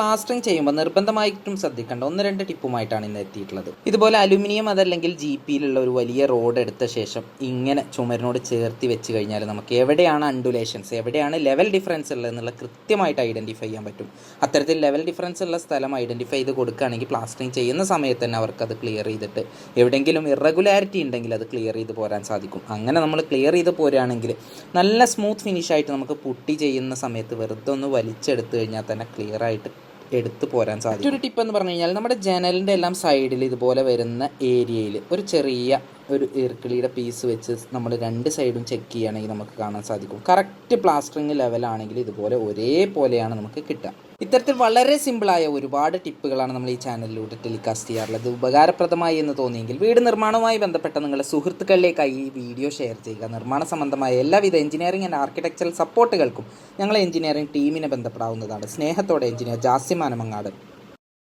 Plastering ചെയ്യുമ്പോൾ നിർബന്ധമായിട്ടും ശ്രദ്ധിക്കേണ്ട 1-2 ടിപ്പുമായിട്ടാണ് ഇന്ന് എത്തിയിട്ടുള്ളത്. ഇതുപോലെ അലുമിനിയം അതല്ലെങ്കിൽ GPയിലുള്ള ഒരു വലിയ റോഡ് എടുത്ത ശേഷം ഇങ്ങനെ ചുമരിനോട് ചേർത്തി വെച്ച് കഴിഞ്ഞാൽ നമുക്ക് എവിടെയാണ് അണ്ടുലേഷൻസ്, എവിടെയാണ് ലെവൽ ഡിഫറൻസ് ഉള്ളതെന്നുള്ള കൃത്യമായിട്ട് ഐഡൻറ്റിഫൈ ചെയ്യാൻ പറ്റും. അത്തരത്തിൽ ലെവൽ ഡിഫറൻസ് ഉള്ള സ്ഥലം ഐഡൻറ്റിഫൈ ചെയ്ത് കൊടുക്കുകയാണെങ്കിൽ പ്ലാസ്റ്ററിങ് ചെയ്യുന്ന സമയത്ത് തന്നെ അവർക്കത് ക്ലിയർ ചെയ്തിട്ട് എവിടെയെങ്കിലും ഇറഗുലാരിറ്റി ഉണ്ടെങ്കിൽ അത് ക്ലിയർ ചെയ്ത് പോരാൻ സാധിക്കും. അങ്ങനെ നമ്മൾ ക്ലിയർ ചെയ്ത് പോരുകയാണെങ്കിൽ നല്ല സ്മൂത്ത് ഫിനിഷായിട്ട് നമുക്ക് പുട്ടി ചെയ്യുന്ന സമയത്ത് വെറുതെ ഒന്ന് വലിച്ചെടുത്ത് കഴിഞ്ഞാൽ തന്നെ ക്ലിയർ ആയിട്ട് എടുത്ത് പോരാൻ സാധിക്കും. മറ്റൊരു ടിപ്പ് എന്ന് പറഞ്ഞു കഴിഞ്ഞാൽ നമ്മുടെ ജനലിൻ്റെ എല്ലാം സൈഡിൽ ഇതുപോലെ വരുന്ന ഏരിയയിൽ ഒരു ചെറിയ ഒരു ഇർക്കിളിയുടെ പീസ് വെച്ച് നമ്മൾ 2 സൈഡും ചെക്ക് ചെയ്യുകയാണെങ്കിൽ നമുക്ക് കാണാൻ സാധിക്കും. കറക്റ്റ് പ്ലാസ്റ്ററിങ് ലെവലാണെങ്കിൽ ഇതുപോലെ ഒരേപോലെയാണ് നമുക്ക് കിട്ടുക. ഇത്തരത്തിൽ വളരെ സിമ്പിളായ ഒരുപാട് ടിപ്പുകളാണ് നമ്മൾ ഈ ചാനലിലൂടെ ടെലികാസ്റ്റ് ചെയ്യാറുള്ളത്. ഉപകാരപ്രദമായി എന്ന് തോന്നിയെങ്കിൽ വീട് നിർമ്മാണവുമായി ബന്ധപ്പെട്ട നിങ്ങളുടെ സുഹൃത്തുക്കളിലേക്കായി ഈ വീഡിയോ ഷെയർ ചെയ്യുക. നിർമ്മാണ സംബന്ധമായ എല്ലാവിധ എഞ്ചിനീയറിംഗ് ആൻഡ് ആർക്കിടെക്ചറൽ സപ്പോർട്ടുകൾക്കും ഞങ്ങളെ എഞ്ചിനീയറിംഗ് ടീമിനെ ബന്ധപ്പെടാവുന്നതാണ്. സ്നേഹത്തോടെ എഞ്ചിനീയർ ജാസിം ആനമങ്ങാട്.